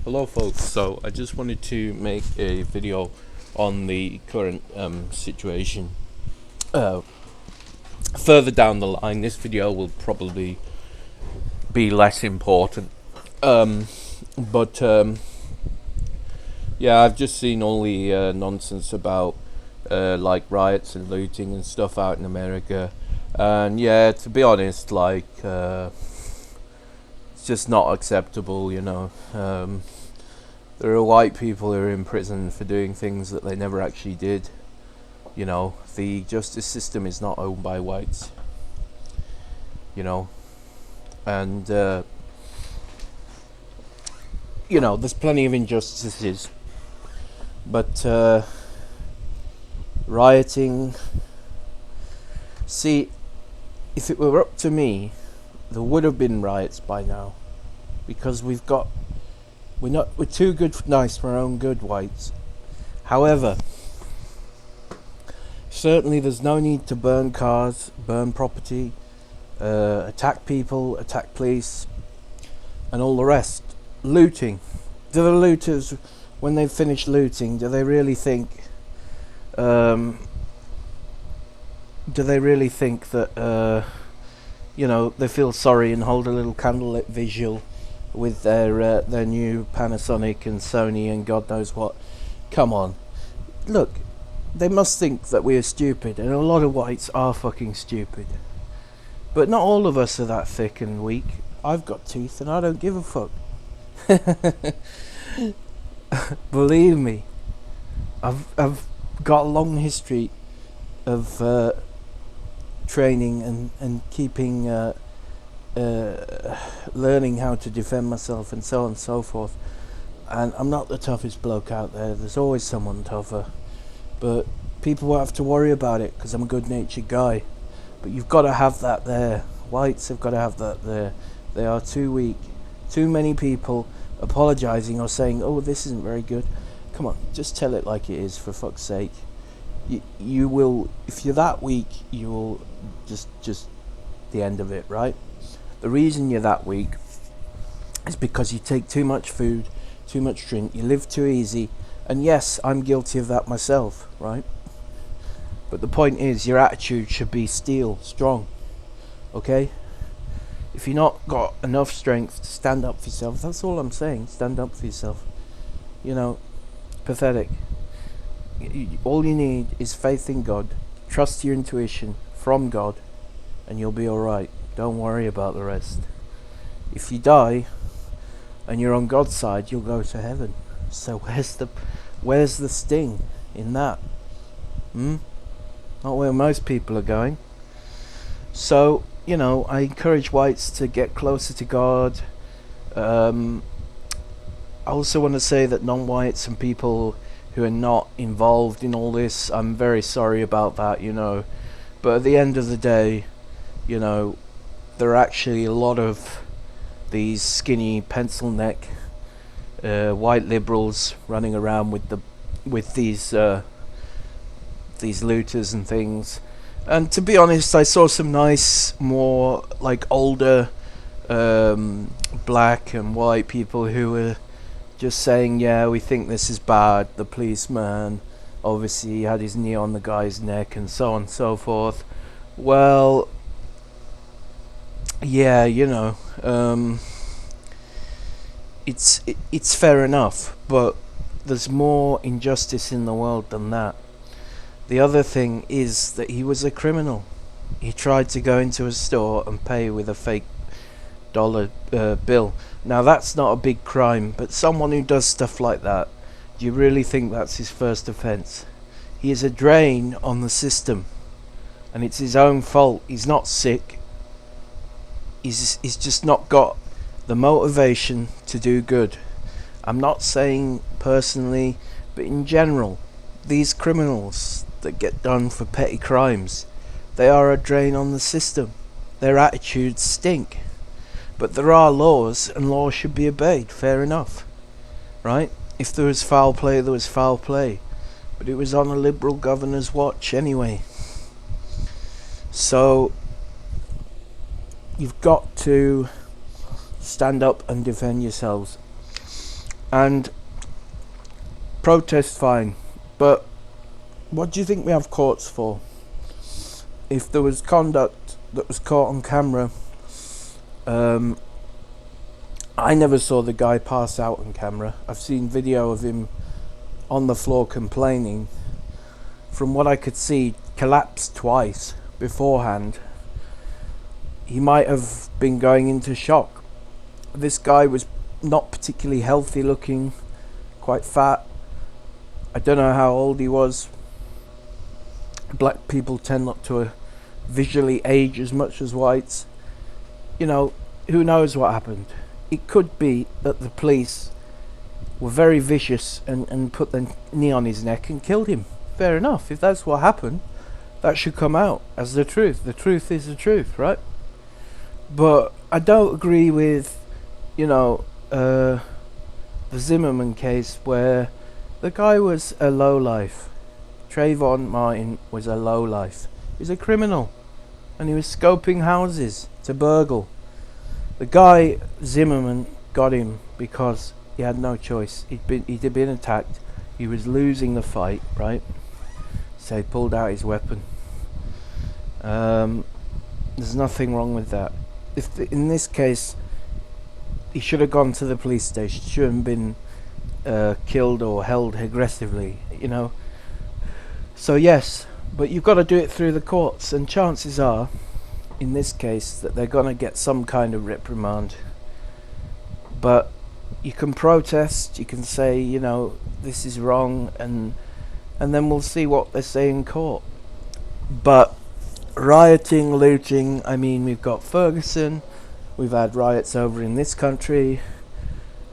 Hello folks, so I just wanted to make a video on the current situation. Uh, Further down the line, this video will probably be less important. But yeah, I've just seen all the nonsense about like riots and looting and stuff out in America. And yeah, to be honest, it's just not acceptable. There are white people who are in prison for doing things that they never actually did. The justice system is not owned by whites. You know, and there's plenty of injustices, but rioting. See, if it were up to me, there would have been riots by now, because we're too good for nice for our own good, whites. However, certainly there's no need to burn cars, burn property, attack people, attack police, and all the rest. Looting. Do the looters, when they've finished looting, do they really think that they feel sorry and hold a little candlelit vigil with their new Panasonic and Sony and God knows what? Come on. Look, they must think that we are stupid, and a lot of whites are fucking stupid. But not all of us are that thick and weak. I've got teeth and I don't give a fuck. Believe me, I've got a long history of training and keeping learning how to defend myself and so on and so forth. And I'm not the toughest bloke out there. There's always someone tougher. But people won't have to worry about it because I'm a good-natured guy. But you've got to have that there. Whites have got to have that there. They are too weak. Too many people apologising or saying, "Oh, this isn't very good." Come on, just tell it like it is, for fuck's sake. You will, if you're that weak, you will just the end of it, right? The reason you're that weak is because you take too much food, too much drink, you live too easy, and yes, I'm guilty of that myself, right? But the point is, your attitude should be steel, strong, okay? If you're not got enough strength to stand up for yourself, that's all I'm saying, stand up for yourself. Pathetic. All you need is faith in God, trust your intuition from God, and you'll be alright. Don't worry about the rest. If you die and you're on God's side, you'll go to heaven. So where's the sting in that? Not where most people are going. So, I encourage whites to get closer to God. I also want to say that non-whites and people who are not involved in all this, I'm very sorry about that, But at the end of the day, there are actually a lot of these skinny pencil neck white liberals running around with these looters and things. And to be honest, I saw some nice, more like older black and white people who were just saying, yeah, we think this is bad. The policeman obviously had his knee on the guy's neck and so on and so forth. Well, yeah, it's fair enough, but there's more injustice in the world than that. The other thing is that he was a criminal. He tried to go into a store and pay with a fake dollar bill. Now that's not a big crime, but someone who does stuff like that, do you really think that's his first offence? He is a drain on the system, and it's his own fault. He's not sick. He's just not got the motivation to do good. I'm not saying personally, but in general, these criminals that get done for petty crimes, they are a drain on the system. Their attitudes stink. But there are laws, and laws should be obeyed, fair enough, right? If there was foul play, there was foul play. But it was on a Liberal governor's watch anyway. So, you've got to stand up and defend yourselves. And protest, fine, but what do you think we have courts for? If there was conduct that was caught on camera, I never saw the guy pass out on camera. I've seen video of him on the floor complaining. From what I could see, collapsed twice beforehand. He might have been going into shock. This guy was not particularly healthy looking, quite fat. I don't know how old he was. Black people tend not to visually age as much as whites. You know, who knows what happened? It could be that the police were very vicious and put the knee on his neck and killed him. Fair enough. If that's what happened, that should come out as the truth. The truth is the truth, right? But I don't agree with, the Zimmerman case where the guy was a lowlife. Trayvon Martin was a lowlife. He was a criminal. And he was scoping houses to burgle. The guy, Zimmerman, got him because he had no choice. He'd been attacked. He was losing the fight, right? So he pulled out his weapon. There's nothing wrong with that. In this case, he should have gone to the police station. Shouldn't have been killed or held aggressively, So yes, but you've got to do it through the courts, and chances are, in this case, that they're going to get some kind of reprimand. But you can protest, you can say, this is wrong, and then we'll see what they say in court. But rioting, looting, we've got Ferguson, we've had riots over in this country,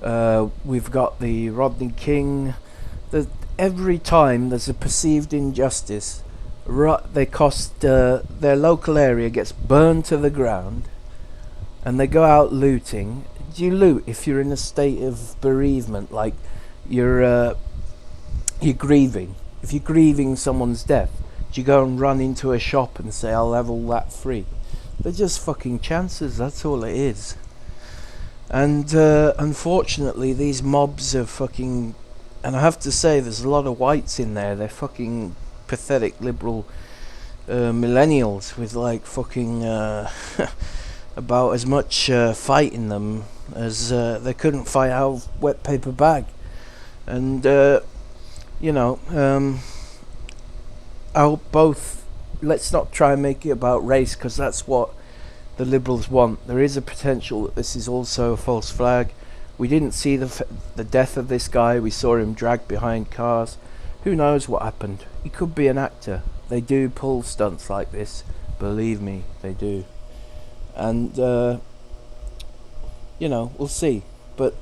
we've got the Rodney King. Every time there's a perceived injustice, they cost their local area gets burned to the ground, and they go out looting. Do you loot if you're in a state of bereavement, like you're grieving? If you're grieving someone's death, do you go and run into a shop and say, I'll have all that free? They're just fucking chances, that's all it is. And unfortunately, these mobs are fucking... And I have to say, there's a lot of whites in there. They're fucking pathetic liberal millennials with fucking about as much fight in them as they couldn't fight out of wet paper bag. And I'll both... Let's not try and make it about race, because that's what the liberals want. There is a potential that this is also a false flag. We didn't see the death of this guy. We saw him dragged behind cars. Who knows what happened? He could be an actor. They do pull stunts like this. Believe me, they do. And, we'll see. But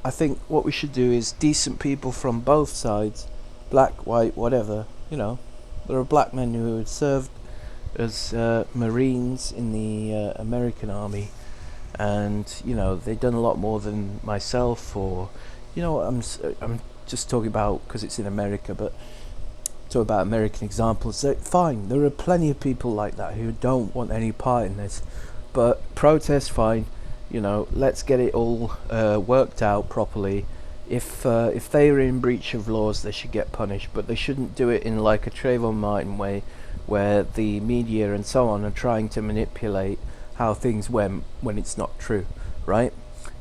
I think what we should do is decent people from both sides, black, white, whatever, There are black men who had served as Marines in the American Army. And they've done a lot more than myself, or I'm just talking about because it's in America, but talk about American examples. So fine, there are plenty of people like that who don't want any part in this, but protest, fine. Let's get it all worked out properly. If they are in breach of laws, they should get punished, but they shouldn't do it in like a Trayvon Martin way, where the media and so on are trying to manipulate how things went when it's not true, right?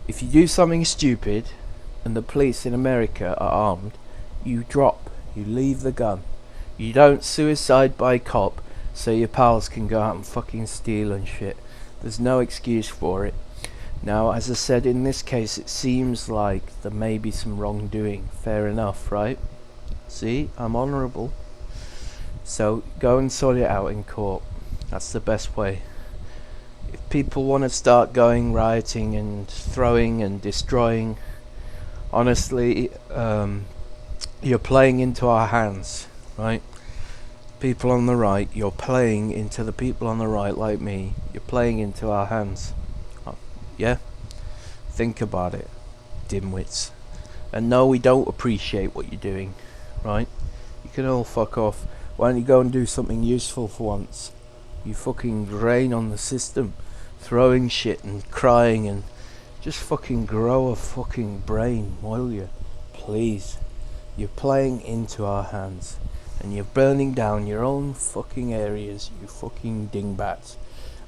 If you do something stupid and the police in America are armed, you leave the gun. You don't suicide by cop so your pals can go out and fucking steal and shit. There's no excuse for it. Now, as I said, in this case it seems like there may be some wrongdoing. Fair enough, right? See, I'm honourable. So go and sort it out in court. That's the best way. If people want to start going rioting and throwing and destroying, honestly, you're playing into our hands, right? People on the right, you're playing into the people on the right like me. You're playing into our hands. Yeah? Think about it, dimwits. And no, we don't appreciate what you're doing, right? You can all fuck off. Why don't you go and do something useful for once? You fucking drain on the system, throwing shit and crying and Just fucking grow a fucking brain, will you? Please. You're playing into our hands. And you're burning down your own fucking areas, you fucking dingbats.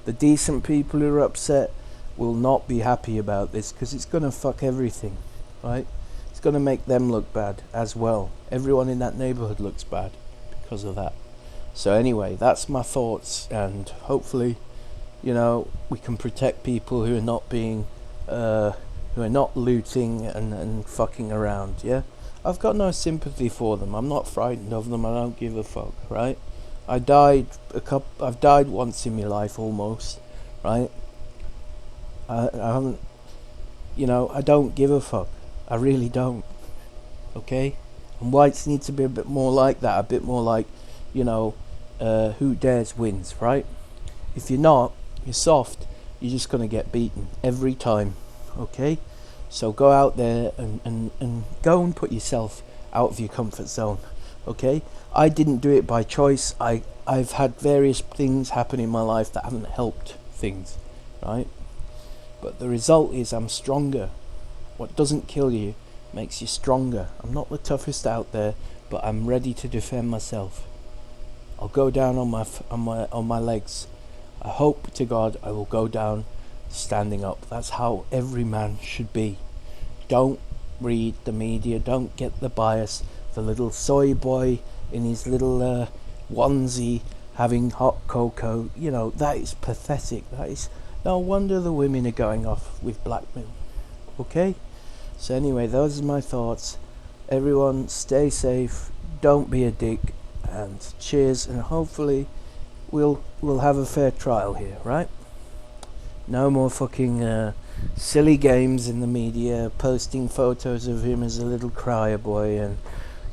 The decent people who are upset will not be happy about this, because it's going to fuck everything, right? It's going to make them look bad as well. Everyone in that neighbourhood looks bad because of that. So anyway, that's my thoughts, and hopefully, you know, we can protect people who are not being, who are not looting and fucking around, yeah? I've got no sympathy for them. I'm not frightened of them. I don't give a fuck, right? I've died once in my life almost, right? I haven't, you know, I don't give a fuck. I really don't. Okay? And whites need to be a bit more like that, a bit more like, you know, who dares wins, right? If you're not, you're soft, you're just going to get beaten every time, okay? So go out there and go and put yourself out of your comfort zone, okay? I didn't do it by choice. I've had various things happen in my life that haven't helped things, right? But the result is I'm stronger. What doesn't kill you makes you stronger. I'm not the toughest out there, but I'm ready to defend myself. I'll go down on my legs. I hope to God I will go down standing up. That's how every man should be. Don't read the media. Don't get the bias. The little soy boy in his little onesie having hot cocoa. You know, that is pathetic. That is no wonder the women are going off with black men. Okay? So anyway, those are my thoughts. Everyone stay safe. Don't be a dick. And cheers, and hopefully we'll have a fair trial here, right? No more fucking silly games in the media, posting photos of him as a little crier boy and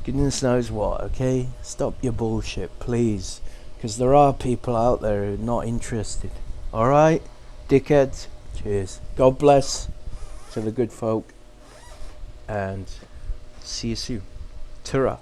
goodness knows what, okay? Stop your bullshit, please. Because there are people out there who are not interested. Alright? Dickheads. Cheers. God bless to the good folk. And see you soon. Ta-ra.